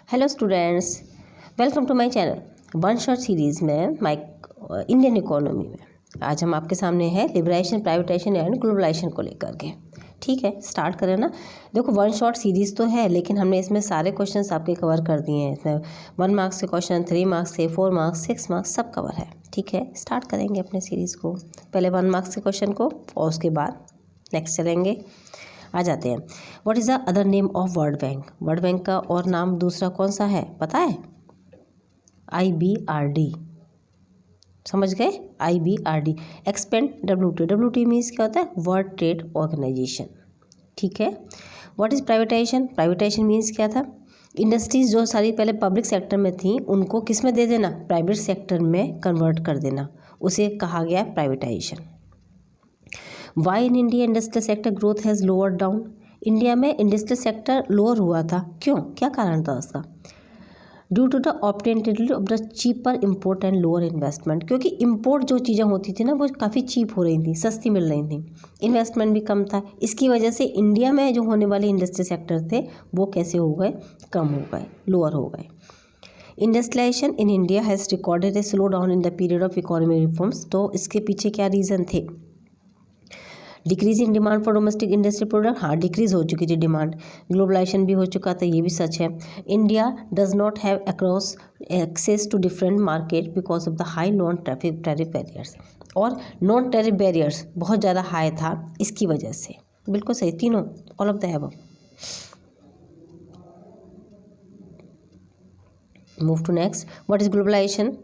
Hello students, welcome to my channel one shot series में my Indian economy में आज हम आपके सामने हैं लिबरेशन, प्राइवेटाइजेशन एंड ग्लोबलाइजेशन को लेकर के। ठीक है, स्टार्ट करें ना। देखो, वन शॉट सीरीज़ तो है, लेकिन हमने इसमें सारे क्वेश्चंस आपके कवर कर दिए हैं। इसमें 1 मार्क्स के क्वेश्चन, 3 मार्क्स के, 4 मार्क्स, 6 मार्क्स सब कवर है। ठीक है, स्टार्ट करेंगे अपने सीरीज़ को। पहले 1 मार्क्स के क्वेश्चन को और उसके बाद नेक्स्ट चलेंगे। आ जाते हैं। What is the other name of world bank? World bank का और नाम दूसरा कौन सा है पता है? IBRD। समझ गए? IBRD। Expand WTO। WTO means क्या होता है? World trade organisation. ठीक है। What is privatisation? Privatisation means क्या था? इंडस्ट्रीज जो सारी पहले पब्लिक सेक्टर में थी उनको किस में दे देना? प्राइवेट सेक्टर में कन्वर्ट कर देना, उसे कहा गया privatisation. Why in India industrial sector growth has lower down? India में इंडस्ट्रियल सेक्टर लोअर हुआ था, क्यों? क्या कारण था उसका? Due to the opportunity of the cheaper import and lower investment. क्योंकि इम्पोर्ट जो चीज़ें होती थी ना वो काफ़ी चीप हो रही थी, सस्ती मिल रही थी, इन्वेस्टमेंट भी कम था। इसकी वजह से इंडिया में जो होने वाले इंडस्ट्रियल सेक्टर थे वो कैसे हो गए? कम हो गए, लोअर हो गए। Industrialisation in India has recorded a slow down in the period of economic reforms. तो इसके पीछे क्या रीज़न थे? Decrease in demand for domestic industry product, हाँ डिक्रीज हो चुकी थी डिमांड। ग्लोबलाइजेशन भी हो चुका था, ये भी सच है। India does not have across access to different market because of the high non tariff barriers. और नॉन टैरिफ बैरियर्स बहुत ज़्यादा हाई था इसकी वजह से। बिल्कुल सही, तीनों, all of the above. Move to next. What is globalisation?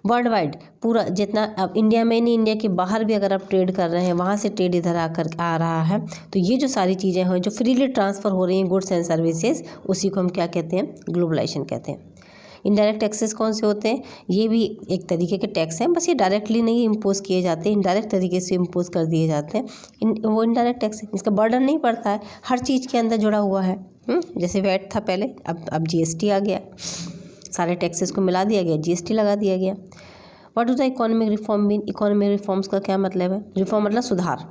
World wide, पूरा जितना, अब इंडिया में नहीं, इंडिया के बाहर भी अगर आप ट्रेड कर रहे हैं, वहाँ से ट्रेड इधर आकर आ रहा है, तो ये जो सारी चीज़ें हैं जो फ्रीली ट्रांसफ़र हो रही हैं गुड्स एंड सर्विसेज, उसी को हम क्या कहते हैं? ग्लोबलाइजेशन कहते हैं। इनडायरेक्ट टैक्सेस कौन से होते हैं? ये भी एक तरीके के टैक्स हैं, बस ये डायरेक्टली नहीं इम्पोज किए जाते, इनडायरेक्ट तरीके से इम्पोज कर दिए जाते हैं। वो इनडायरेक्ट टैक्स, इसका बर्डन नहीं पड़ता है, हर चीज़ के अंदर जुड़ा हुआ है। जैसे वैट था पहले, अब GST आ गया, सारे टैक्सेस को मिला दिया गया, GST लगा दिया गया। What do the economic reform mean? Economic reforms का क्या मतलब है? रिफॉर्म मतलब सुधार।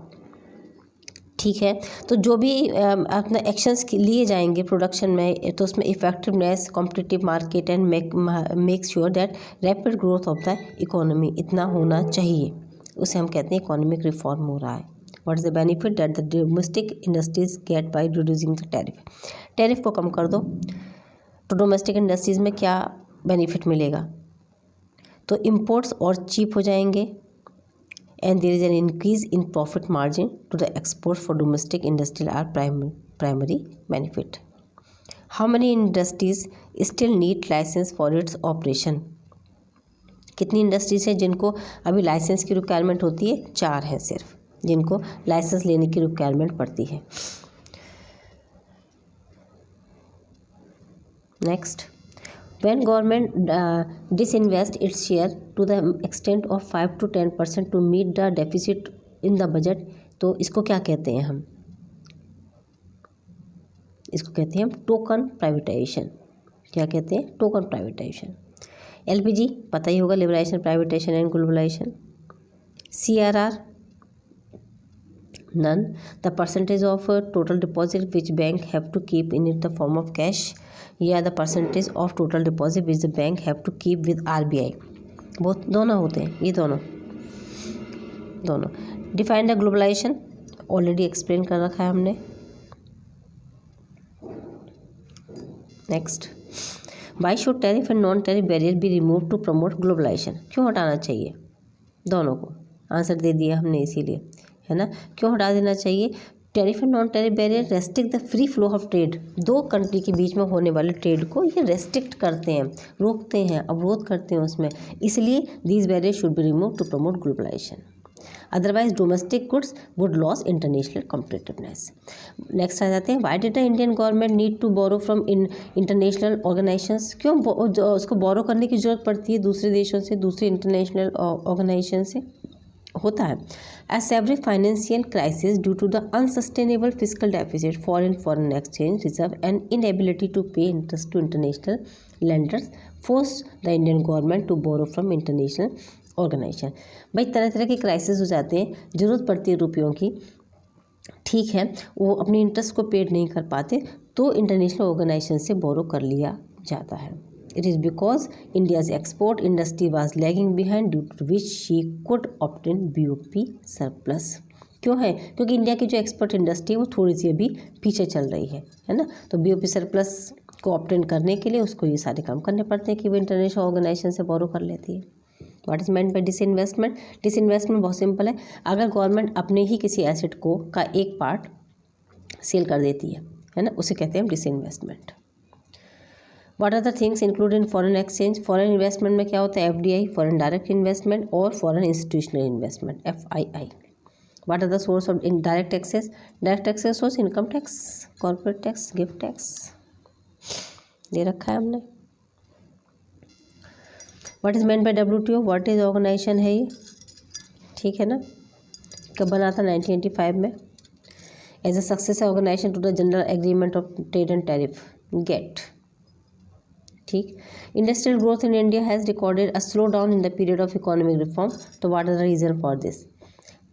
ठीक है, तो जो भी अपना एक्शंस लिए जाएंगे प्रोडक्शन में, तो उसमें effectiveness, competitive market and make sure that rapid growth of the economy, इतना होना चाहिए, उसे हम कहते हैं इकोनॉमिक रिफॉर्म हो रहा है। What is the benefit that the domestic industries get by reducing the tariff? Tariff को कम कर दो तो डोमेस्टिक इंडस्ट्रीज में क्या बेनिफिट मिलेगा? तो इम्पोर्ट्स और चीप हो जाएंगे and there is an increase in profit margin to the export for domestic industrial are primary benefit. How many industries still need licence for its operation? कितनी industries हैं जिनको अभी लाइसेंस की रिक्वायरमेंट होती है? 4 हैं सिर्फ जिनको लाइसेंस लेने की रिक्वायरमेंट पड़ती है। Next. When government disinvest its share to the extent of 5 to 10% to meet the deficit in the budget, तो इसको क्या कहते हैं हम? इसको कहते हैं हम टोकन प्राइवेटाइजेशन। क्या कहते हैं? Token privatisation. LPG पता ही होगा, liberation, privatisation and globalisation. CRR, none. The percentage of total deposit which bank have to keep in it the form of cash, या the percentage of total deposit which the bank have to keep with RBI। बहुत दोनों होते हैं, ये दोनों। Define the globalisation, already explain कर रखा है हमने। Next. Why should tariff and non tariff barrier be remove to promote globalisation? क्यों हटाना चाहिए? दोनों को आंसर दे दिया हमने, इसीलिए, है ना। क्यों हटा देना चाहिए? Tariff and non tariff barrier restrict the free flow of trade. दो कंट्री के बीच में होने वाले ट्रेड को ये रेस्ट्रिक्ट करते हैं, रोकते हैं, अवरोध करते हैं उसमें, इसलिए these barrier should be remove to promote globalisation. Otherwise domestic goods would loss international competitiveness. Next आ जाते हैं। Why did the Indian government need to borrow from international organisations? क्यों उसको बोरो करने की जरूरत पड़ती है दूसरे देशों से, दूसरे इंटरनेशनल ऑर्गेनाइजेशन से? होता है as every financial crisis due to the unsustainable fiscal deficit, foreign exchange reserve and inability to pay interest to international lenders forced the Indian government to borrow from international organization। भाई तरह तरह के crisis हो जाते हैं, ज़रूरत पड़ती है रुपयों की, ठीक है, वो अपने इंटरेस्ट को पेड नहीं कर पाते तो इंटरनेशनल ऑर्गेनाइजेशन से बोरो कर लिया जाता है। It is because India's export industry was lagging behind due to which she could obtain BOP surplus. क्यों है? क्योंकि इंडिया की जो एक्सपोर्ट इंडस्ट्री है वो थोड़ी सी अभी पीछे चल रही है ना। तो BOP सरप्लस को ऑब्टेन करने के लिए उसको ये सारे काम करने पड़ते हैं कि वो इंटरनेशनल ऑर्गेनाइजेशन से बोरो कर लेती है। What is meant bye disinvestment? Disinvestment बहुत सिंपल है, अगर गवर्नमेंट अपने ही किसी एसेट को का एक पार्ट सेल कर देती है ना, उसे कहते हैं disinvestment. What are the things include in foreign exchange? Foreign investment में क्या होता है? FDI, फॉरेन डायरेक्ट इन्वेस्टमेंट, और foreign institutional investment, FII। What are the source of in direct taxes? Direct taxes source income tax, corporate tax, gift tax दे रखा है हमने। What is meant by WTO? What is organisation है ये? ठीक है ना। कब बना था? 1985 में। As a successor organisation to the general agreement of trade and tariff, GATT. ठीक। Industrial growth in India has recorded a slow down in the period of economic reform, तो what are the reason for this?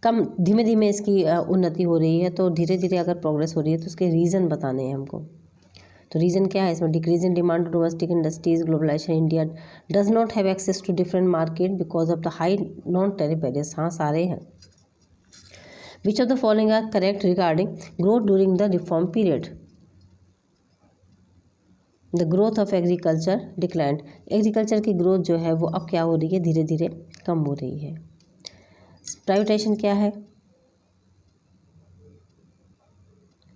कम धीमे धीमे इसकी उन्नति हो रही है, तो धीरे धीरे अगर प्रोग्रेस हो रही है तो उसके रीज़न बताने हैं हमको। तो रीज़न क्या है इसमें? Decrease in demand to domestic industries, globalisation, India does not have access to different market because of the high non tariff barriers. हाँ, सारे हैं। Which of the following are correct regarding growth during the reform period? The growth of agriculture declined. Agriculture की growth जो है वो अब क्या हो रही है? धीरे धीरे कम हो रही है। प्राइवेटाइजेशन क्या है?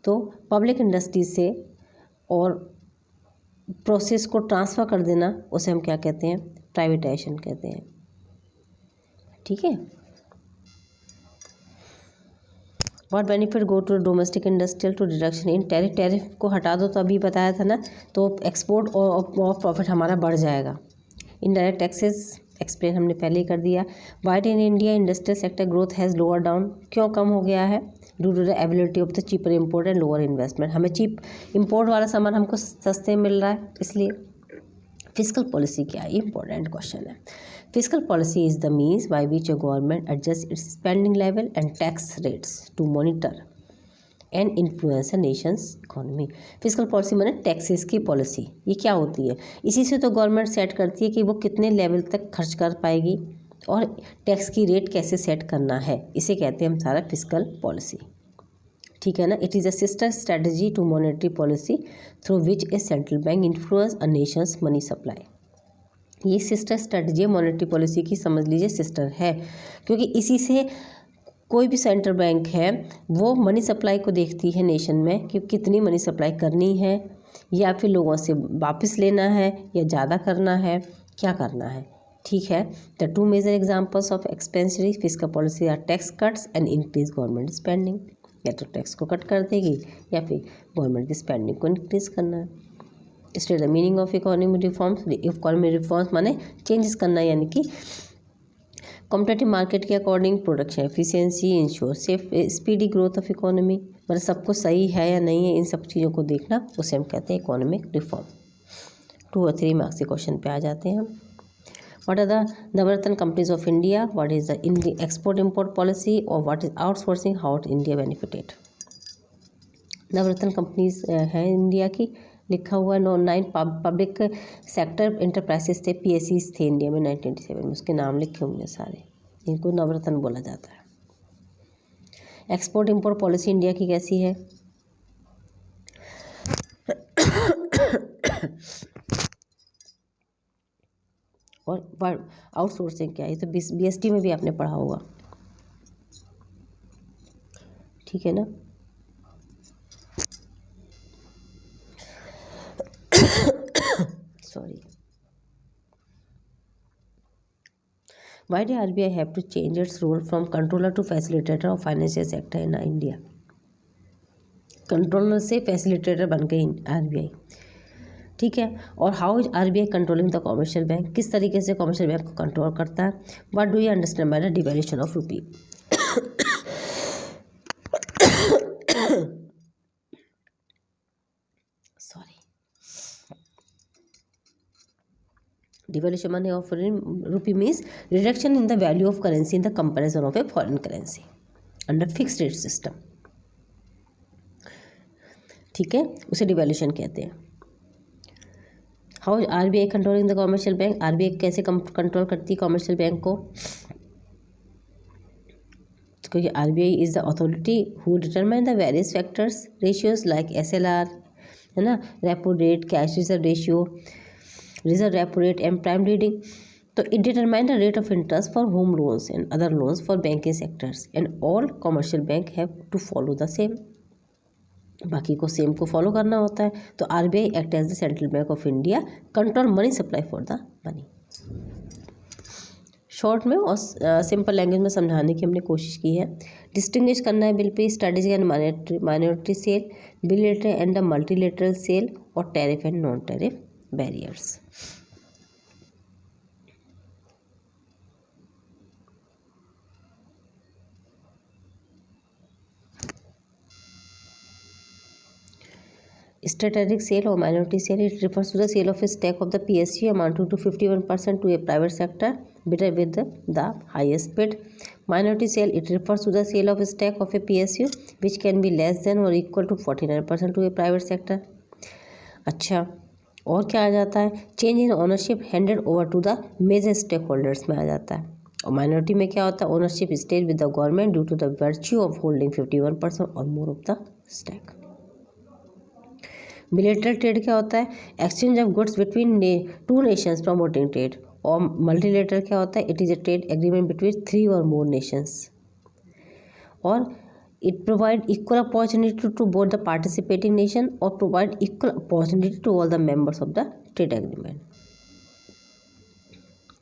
तो पब्लिक इंडस्ट्री से और प्रोसेस को ट्रांसफ़र कर देना, उसे हम क्या कहते हैं? प्राइवेटाइजेशन कहते हैं। ठीक है। What benefit go to domestic industrial to deduction in tariff? Tariff को हटा दो तो अभी बताया था ना, तो एक्सपोर्ट और प्रॉफिट हमारा बढ़ जाएगा। इनडायरेक्ट टैक्सेस एक्सप्लेन हमने पहले ही कर दिया। White in India industrial sector growth has lower down, क्यों कम हो गया है? Due to the ability of the cheaper import and lower investment. हमें चीप इम्पोर्ट वाला सामान हमको सस्ते मिल रहा है इसलिए। फिजिकल पॉलिसी क्या है? इंपॉर्टेंट क्वेश्चन है। Physical policy is the means by which a government adjust its spending level and tax rates to monitor and influence a nation's economy. Physical policy माने टैक्सेस की पॉलिसी। ये क्या होती है? इसी से तो गवर्नमेंट सेट करती है कि वो कितने लेवल तक खर्च कर पाएगी और टैक्स की रेट कैसे सेट करना है, इसे कहते हैं हम सारा फिजिकल पॉलिसी। ठीक है ना। It is a sister strategy to monetary policy through which a central bank influence a nation's money supply. ये सिस्टर स्ट्रेटजी है मॉनेटरी पॉलिसी की, समझ लीजिए सिस्टर है, क्योंकि इसी से कोई भी सेंट्रल बैंक है वो मनी सप्लाई को देखती है नेशन में कि कितनी मनी सप्लाई करनी है, या फिर लोगों से वापस लेना है, या ज़्यादा करना है, क्या करना है। ठीक है। The two major examples of expensive fiscal policy are tax cuts and increase government spending. या तो टैक्स को कट कर देगी या फिर गवर्नमेंट की स्पेंडिंग को इंक्रीज करना है। State the meaning of economic reforms. Economic reforms माने चेंजेस करना, यानी कि कॉम्पिटेटिव मार्केट के according production efficiency, ensure safe speedy growth of economy, मतलब सब कुछ सही है या नहीं है, इन सब चीज़ों को देखना, उसे हम कहते हैं इकोनॉमिक रिफॉर्म। 2 और 3 मार्क्स के क्वेश्चन पे आ जाते हैं हम। What are the Navratna companies of India? What is the export import policy? और what is outsourcing, how India benefited? Navratna companies हैं इंडिया की, लिखा हुआ 9 पब्लिक सेक्टर इंटरप्राइजेस थे, PSEs थे इंडिया में 1987 में, उसके नाम लिखे होंगे सारे, इनको नवरत्न बोला जाता है। एक्सपोर्ट इम्पोर्ट पॉलिसी इंडिया की कैसी है? और आउटसोर्सिंग क्या है? तो BST में भी आपने पढ़ा होगा। ठीक है ना। Sorry. Why did RBI have to change its role from controller to facilitator of financial sector in India? Controller से फैसिलिटेटर बन गई RBI। ठीक है। और how is RBI controlling the commercial bank? किस तरीके से कॉमर्शियल बैंक को कंट्रोल करता है? What do you understand by the devaluation of रूपी? Sorry, devaluation money of foreign rupee means reduction in the value of currency in the comparison of a foreign currency under fixed rate system. ठीक है, उसे devaluation कहते हैं। How RBI controlling the commercial bank, RBI कैसे control करती है commercial bank को, क्योंकि RBI is the authority who determine the various factors ratios like SLR, है ना, repo rate, cash reserve ratio, reserve repo rate and prime reading. तो it determine the rate of interest for home loans and other loans for banking sectors and all commercial bank have to follow the same. बाकी को same को follow करना होता है। तो RBI act as the central bank of India, control money supply for the money. Short में और simple language में समझाने की हमने कोशिश की है। डिस्टिंग्विश करना है बिल पे strategic and minority sale, bilateral and the multilateral sale, और tariff and non tariff barriers. Strategic sale or minority sale, it refers to the sale of a stake of the PSU amounting to 51% to a private sector bidder with the highest bid. Minority sale, it refers to the sale of a stake of a PSU which can be less than or equal to 49% to a private sector. अच्छा, और क्या आ जाता है, change in ownership handed over to the major stake holders में आ जाता है। और माइनॉरिटी में क्या होता है, ownership stage with the government due to the virtue of holding 51% और more of the stake. Bilateral trade क्या होता है, exchange of goods between two nations promoting trade. और मल्टीलेटरल क्या होता है, it is a trade agreement between 3 और more nations. और it provide equal opportunity to both the participating nation और provide equal opportunity to all the members of the trade agreement.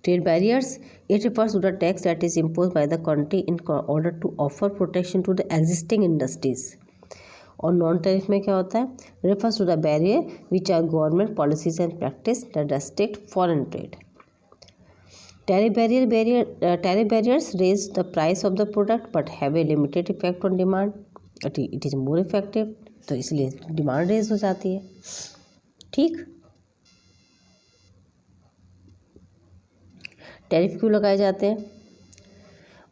Trade barriers, it refers to the tax that is imposed by the country in order to offer protection to the existing industries. और non tariff में क्या होता है, refers to the barrier which are government policies and practice that restrict foreign trade. Tariff barriers raise the price of the product but have a limited effect on demand. It is more effective, तो इसलिए demand raise हो जाती है। ठीक, tariff क्यों लगाए जाते हैं,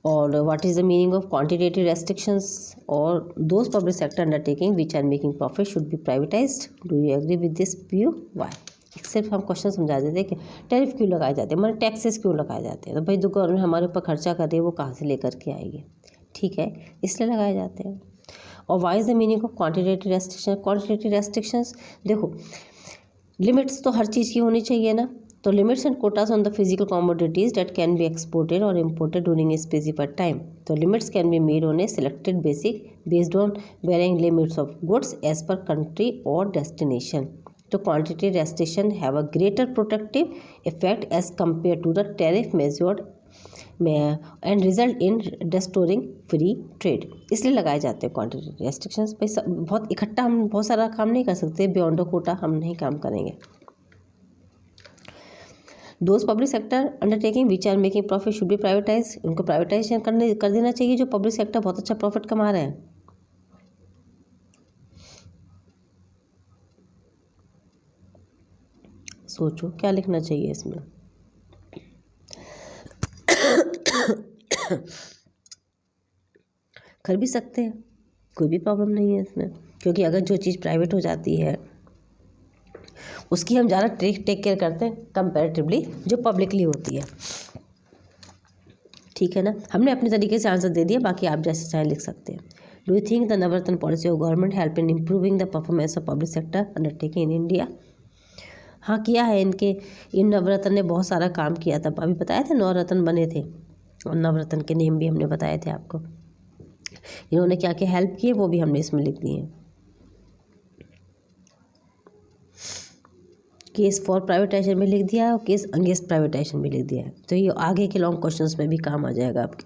और what is the meaning of quantitative restrictions, और those public sector undertaking which are making profit should be privatised. Do you agree with this view, why. सिर्फ हम क्वेश्चन समझा देते हैं कि टैरिफ क्यों लगाए जाते हैं, मतलब टैक्सेस क्यों लगाए जाते हैं। तो भाई जो गवर्नमेंट हमारे ऊपर खर्चा कर रही है वो कहाँ से लेकर के आएगी, ठीक है, इसलिए लगाए जाते हैं। और why is the meaning of quantitative restriction, quantitative restrictions, देखो लिमिट्स तो हर चीज़ की होनी चाहिए ना, तो limits and quotas on the physical commodities that can be exported और imported during a specified time. तो limits can be made on a selected based on varying limits of goods as per country और destination. तो quantity restriction have a greater protective effect as compare to the tariff measured and result in restoring free trade. इसलिए लगाए जाते हैं quantity restrictions. भाई बहुत इकट्ठा हम बहुत सारा काम नहीं कर सकते, बियॉन्ड द कोटा हम नहीं काम करेंगे। Those public sector undertaking which are making profit should be privatise, उनको प्राइवेटाइजेशन कर देना चाहिए जो पब्लिक सेक्टर बहुत अच्छा प्रॉफिट कमा रहे हैं। सोचो क्या लिखना चाहिए इसमें। कर भी सकते हैं, कोई भी प्रॉब्लम नहीं है इसमें, क्योंकि अगर जो चीज़ प्राइवेट हो जाती है उसकी हम ज़्यादा टेक केयर करते हैं कंपैरेटिवली जो पब्लिकली होती है। ठीक है ना, हमने अपने तरीके से आंसर दे दिया, बाकी आप जैसे चाहें लिख सकते हैं। Do you think the Navratna policy of government help in improving the performance of public sector undertaking in India. हाँ किया है, इन नवरत्न ने बहुत सारा काम किया था। अभी बताए थे 9 रत्न बने थे, और नवरत्न के नेम भी हमने बताए थे आपको। इन्होंने क्या क्या हेल्प किए वो भी हमने इसमें लिख दिए। केस फॉर प्राइवेटाइजेशन में लिख दिया है और केस अगेंस्ट प्राइवेटाइजेशन में लिख दिया है, तो ये आगे के लॉन्ग क्वेश्चंस में भी काम आ जाएगा आपके।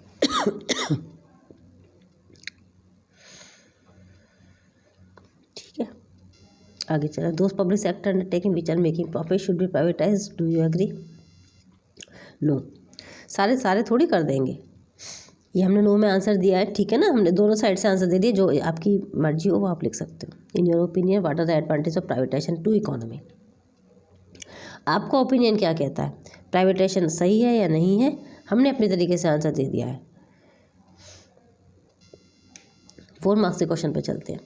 ठीक है, आगे चला। Those public sector undertaking which are making profit should be privatise, do you agree. No, सारे थोड़ी कर देंगे, ये हमने नो में आंसर दिया है, ठीक है ना, हमने दोनों साइड से आंसर दे दिए, जो आपकी मर्जी हो वो आप लिख सकते हो। In your opinion what are the advantage of privatisation to economy. आपका ओपिनियन क्या कहता है, प्राइवेटाइजेशन सही है या नहीं है। हमने अपने तरीके से आंसर दे दिया है। 4 मार्क्स के क्वेश्चन पे चलते हैं।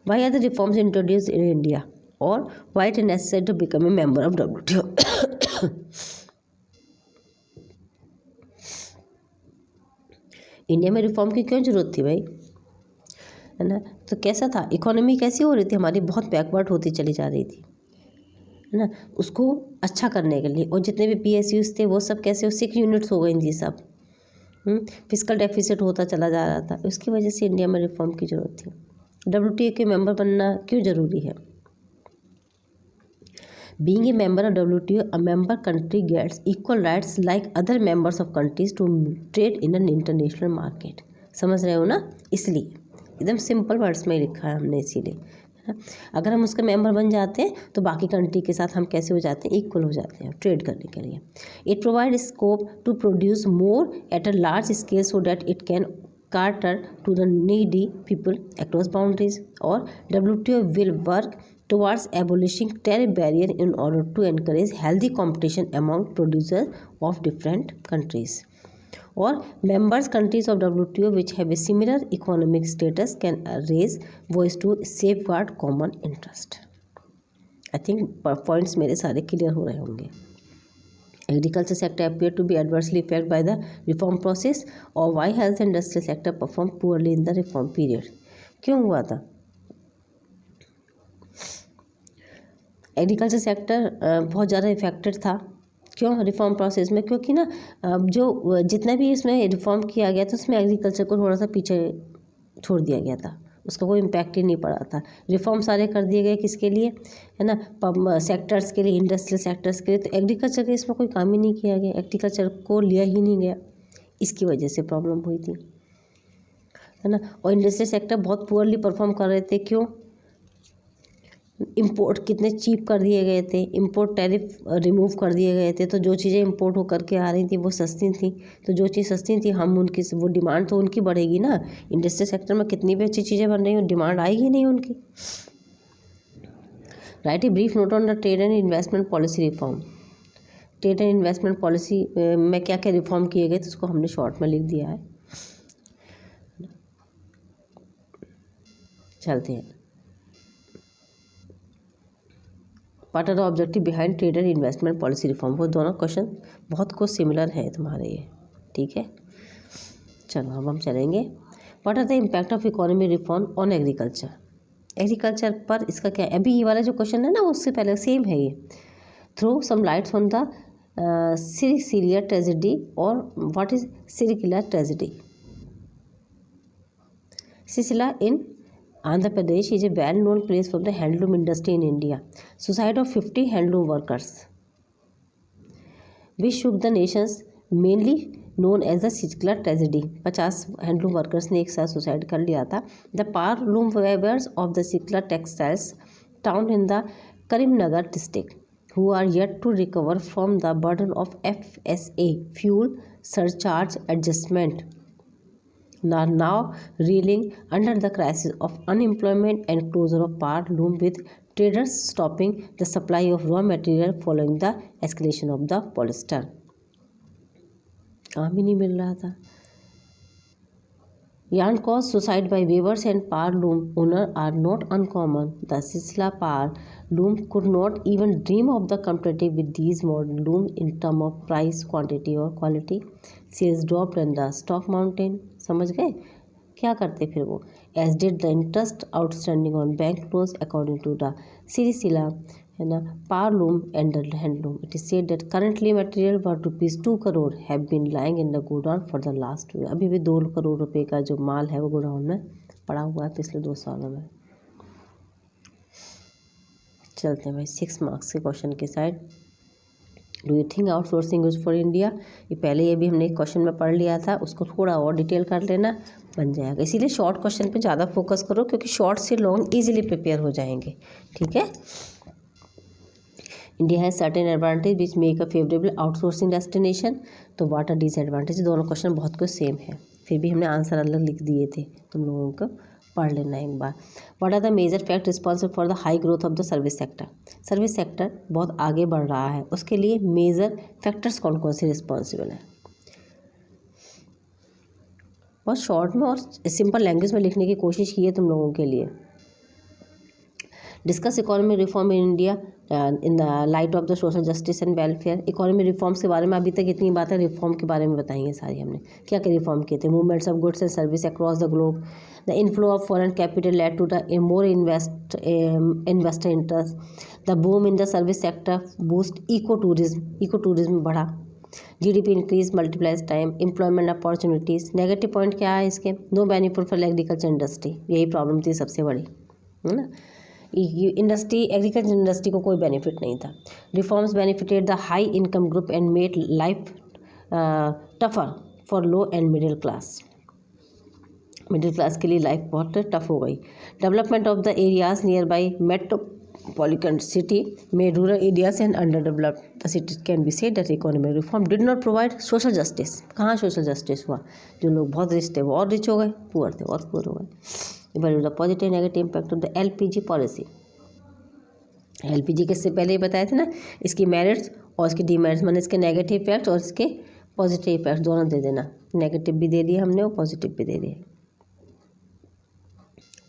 Why are the reforms introduced in India? Or why it is necessary to become a member of WTO? India में रिफॉर्म की क्यों जरूरत थी भाई, है ना? तो कैसा था, इकोनॉमी कैसी हो रही थी हमारी, बहुत बैकवर्ड होती चली जा रही थी, है ना? उसको अच्छा करने के लिए, और जितने भी PSUs थे वो सब कैसे 6 यूनिट्स हो गई थी सब, फिजिकल डेफिसिट होता चला जा रहा था, उसकी वजह से इंडिया में रिफॉर्म की ज़रूरत थी। WTO के मेंबर बनना क्यों ज़रूरी है? Being a member of WTO, a member country gets equal rights like other members of countries to trade in an international market. समझ रहे हो ना? इसलिए एकदम सिंपल वर्ड्स में लिखा है हमने, इसीलिए अगर हम उसके मेंबर बन जाते हैं तो बाकी कंट्री के साथ हम कैसे हो जाते हैं, इक्वल हो जाते हैं ट्रेड करने के लिए। It provide scope to produce more at a large scale so that it can cater to the needy people across boundaries, or WTO will work towards abolishing tariff barrier in order to encourage healthy competition among producers of different countries, or members countries of WTO which have a similar economic status can raise voice to safeguard common interest. I think points मेरे सारे clear हो रहे होंगे। Agriculture sector appeared to be adversely affected by the reform process, or why has the industrial sector performed poorly in the reform period? क्यों हुआ था? Agriculture sector बहुत ज़्यादा इफेक्टेड था। क्यों रिफॉर्म प्रोसेस में? क्योंकि ना जो जितना भी इसमें रिफॉर्म किया गया था उसमें एग्रीकल्चर को थोड़ा सा पीछे छोड़ दिया गया था, उसका कोई इम्पैक्ट ही नहीं पड़ा था। रिफॉर्म सारे कर दिए गए किसके लिए, है ना? सेक्टर्स के लिए, इंडस्ट्रियल सेक्टर्स के लिए। तो एग्रीकल्चर के इसमें कोई काम ही नहीं किया गया, एग्रीकल्चर को लिया ही नहीं गया, इसकी वजह से प्रॉब्लम हुई थी, है ना? और इंडस्ट्रियल सेक्टर बहुत पुअरली परफॉर्म कर रहे थे। क्यों? इंपोर्ट कितने चीप कर दिए गए थे, इंपोर्ट टैरिफ रिमूव कर दिए गए थे, तो जो चीज़ें इंपोर्ट होकर के आ रही थी वो सस्ती थी, तो जो चीज़ सस्ती थी हम उनकी वो डिमांड तो उनकी बढ़ेगी ना। इंडस्ट्रियल सेक्टर में कितनी भी अच्छी चीज़ें बन रही हैं, डिमांड आएगी नहीं उनकी। Right a brief note on the trade and investment policy reform. Trade and investment policy में क्या क्या रिफॉर्म किए गए तो उसको हमने शॉर्ट में लिख दिया है। चलते हैं। What are the objective behind trade and investment policy reform? वो दोनों क्वेश्चन बहुत कुछ सिमिलर है तुम्हारे ये, ठीक है। चलो अब हम चलेंगे। What are the impact of economy reform on agriculture? Agriculture पर इसका क्या है? अभी ये वाला जो क्वेश्चन है ना उससे पहले सेम है ये। Throw some lights on the Sircilla tragedy, और what is Sircilla tragedy? Sircilla in Andhra Pradesh is a well-known place for the handloom industry in India. Suicide of 50 handloom workers, which shook the nations, mainly known as the Sisla tragedy. 50 handloom workers ने एक साथ suicide कर लिया था। The powerloom weavers of the Sircilla textiles town in the Karimnagar district, who are yet to recover from the burden of FSA fuel surcharge adjustment, are now reeling under the crisis of unemployment and closure of power loom, with traders stopping the supply of raw material following the escalation of the polyester. काम ही नहीं मिल रहा था। Yarn caused suicide by weavers and power loom owners are not uncommon. The Sisla power loom could not even dream of the competitive with these modern looms in terms of price, quantity और quality. Sales dropped and the stock mountain. समझ गए क्या करते फिर वो? As did the interest outstanding on bank loans, according to the Sisla, है ना, power loom and the handloom. It is said that currently material worth ₹2 crore have been lying in the godown for the last year. अभी भी 2 करोड़ रुपए का जो माल है वो godown में पड़ा हुआ है पिछले 2 सालों में। चलते हैं भाई 6 मार्क्स के क्वेश्चन के side. Do you think outsourcing use for India? ये पहले ये भी हमने एक क्वेश्चन में पढ़ लिया था, उसको थोड़ा और डिटेल कर लेना, बन जाएगा। इसीलिए शॉर्ट क्वेश्चन पे ज़्यादा फोकस करो, क्योंकि शॉर्ट से लॉन्ग ईजिली प्रिपेयर हो जाएंगे, ठीक है। India has certain advantage which make a favourable outsourcing destination. तो व्हाट आर डिसएडवांटेज? दोनों क्वेश्चन बहुत कुछ सेम है, फिर भी हमने आंसर अलग लिख दिए थे, तुम लोगों को पढ़ लेना एक बार। What are the major fact responsible for the high growth of the service sector? Service sector बहुत आगे बढ़ रहा है, उसके लिए मेजर फैक्टर्स कौन कौन से रिस्पॉन्सिबल हैं? बहुत शॉर्ट में और सिंपल लैंग्वेज में लिखने की कोशिश की है तुम लोगों के लिए। Discuss economy reform in India in the light of the social justice and welfare. Economy reforms के बारे में अभी तक इतनी बातें रिफॉर्म के बारे में बताई हैं सारी हमने, क्या क्या रिफॉर्म किए थे। Movements of goods and service across the globe, the inflow of foreign capital led to the more investor interest, the boom in the service sector boost eco tourism बढ़ा, GDP increase multiplies time, employment opportunities. Negative point क्या है इसके, no benefit for agriculture industry, यही problem थी सबसे बड़ी, है ना। इंडस्ट्री, एग्रीकल्चर इंडस्ट्री को कोई बेनिफिट नहीं था। Reforms benefited the high income group and made life tougher for low and middle class. Middle class के लिए लाइफ बहुत टफ हो गई। Development of the areas near by metropolitan city made rural areas and underdeveloped the cities can be said that economic reform did not provide social justice। कहाँ social justice हुआ, जो लोग बहुत रिच थे वो और रिच हो गए, पुअर थे और पुअर हो गए। Evaluate the positive negative impact of the LPG policy. LPG किससे पहले ही बताए थे ना, इसकी मेरिट्स और इसकी डीमेरिट्स, मैंने इसके नेगेटिव इफेक्ट्स और इसके पॉजिटिव इफेक्ट्स दोनों दे देना, नेगेटिव भी दे दिए हमने और पॉजिटिव भी दे दिए।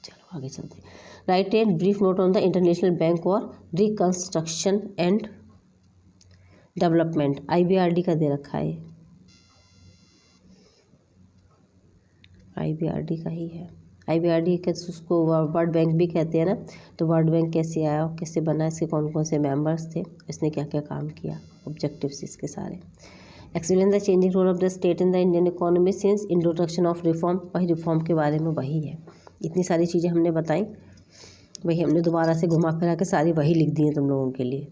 चलो आगे चलते हैं। Right a brief note on the international bank और रिकंस्ट्रक्शन एंड डेवलपमेंट, IBRD का दे रखा है, IBRD का ही है। IBRD के उसको वर्ल्ड बैंक भी कहते हैं ना, तो वर्ल्ड बैंक कैसे आया और कैसे बना, इसके कौन कौन से मेंबर्स थे, इसने क्या क्या काम किया, ऑब्जेक्टिव्स इसके सारे। Explain the changing role of the state in the Indian economy since introduction of reform, वही रिफॉर्म के बारे में वही है। इतनी सारी चीज़ें हमने बताई, वही हमने दोबारा से घुमा फिरा के सारी वही लिख दी है तुम लोगों के लिए,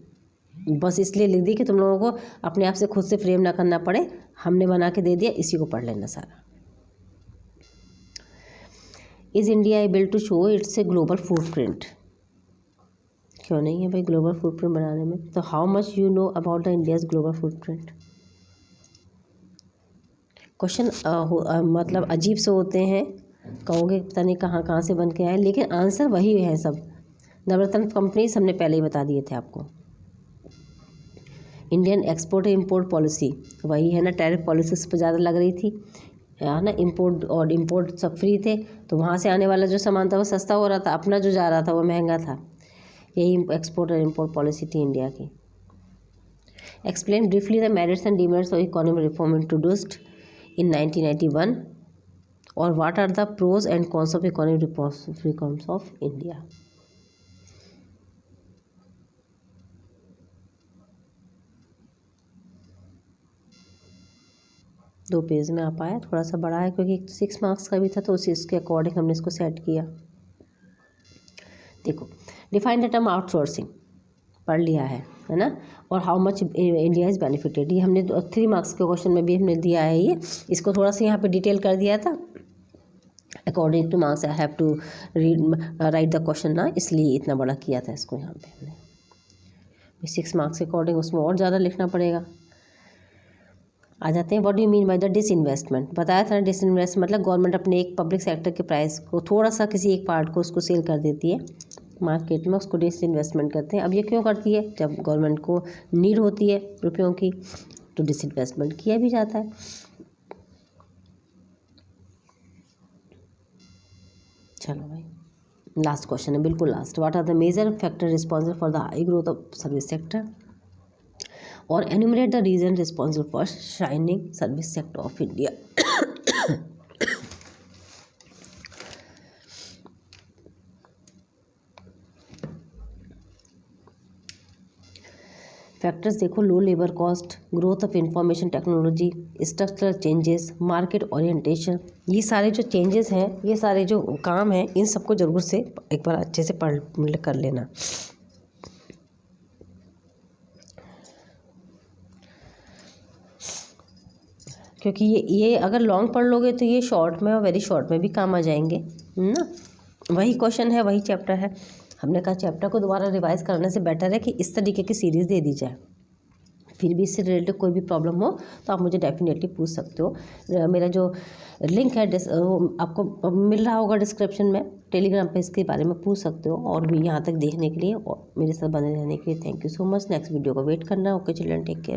बस इसलिए लिख दी कि तुम लोगों को अपने आप से खुद से फ्रेम ना करना पड़े, हमने बना के दे दिया, इसी को पढ़ लेना सारा। Is India able to show its a global footprint, क्यों नहीं है भाई ग्लोबल फुटप्रिंट बनाने में। तो how much you know about the India's global footprint. Question मतलब अजीब से होते हैं, कहोगे पता नहीं कहाँ कहाँ से बन के आए, लेकिन आंसर वही है सब। नवरत्न कंपनीज हमने पहले ही बता दिए थे आपको। इंडियन एक्सपोर्ट इम्पोर्ट पॉलिसी वही है ना, टैरिफ पॉलिसीज पर ज़्यादा लग रही थी, है ना। इंपोर्ट और इंपोर्ट सब फ्री थे, तो वहाँ से आने वाला जो सामान था वो सस्ता हो रहा था, अपना जो जा रहा था वो महंगा था। यही एक्सपोर्ट और इम्पोर्ट पॉलिसी थी इंडिया की। Explain briefly the merits and demerits of economic reform introduced in 1991 और what are the pros and cons of economic reforms of India. दो पेज में आ पाया, थोड़ा सा बड़ा है क्योंकि 6 मार्क्स का भी था, तो उसी इसके अकॉर्डिंग हमने इसको सेट किया। देखो, डिफाइन द टर्म आउटसोर्सिंग पढ़ लिया है ना, और how much India is benefited, ये हमने 3 मार्क्स के क्वेश्चन में भी हमने दिया है। ये इसको थोड़ा सा यहाँ पे डिटेल कर दिया था, according to marks I have to write the question ना, इसलिए इतना बड़ा किया था इसको यहाँ पे हमने। 6 मार्क्स के अकॉर्डिंग उसमें और ज़्यादा लिखना पड़ेगा। आ जाते हैं, what do you mean by the disinvestment. बताया था ना, डिसइन्वेस्ट मतलब गवर्नमेंट अपने एक पब्लिक सेक्टर के प्राइस को थोड़ा सा किसी एक पार्ट को उसको सेल कर देती है मार्केट में, उसको डिसइन्वेस्टमेंट करते हैं। अब ये क्यों करती है, जब गवर्नमेंट को नीड होती है रुपयों की तो डिसइन्वेस्टमेंट किया भी जाता है। चलो भाई, लास्ट क्वेश्चन है, बिल्कुल लास्ट। What are the major factor responsible for the high growth of service sector और enumerate the reason responsible for shining service sector of India. Factors देखो, low labour cost, growth of information technology, structural changes, market orientation, ये सारे जो changes हैं, ये सारे जो काम हैं, इन सबको ज़रूर से एक बार अच्छे से पढ़ कर लेना। क्योंकि ये अगर लॉन्ग पढ़ लोगे तो ये शॉर्ट में और वेरी शॉर्ट में भी काम आ जाएंगे ना। वही क्वेश्चन है, वही चैप्टर है। हमने कहा चैप्टर को दोबारा रिवाइज करने से बेटर है कि इस तरीके की सीरीज़ दे दी जाए। फिर भी इससे रिलेटेड कोई भी प्रॉब्लम हो तो आप मुझे डेफिनेटली पूछ सकते हो। मेरा जो लिंक है वो आपको मिल रहा होगा डिस्क्रिप्शन में, टेलीग्राम पे इसके बारे में पूछ सकते हो। और भी यहाँ तक देखने के लिए और मेरे साथ बने रहने के लिए thank you so much. Next video को वेट करना। Okay children, take care.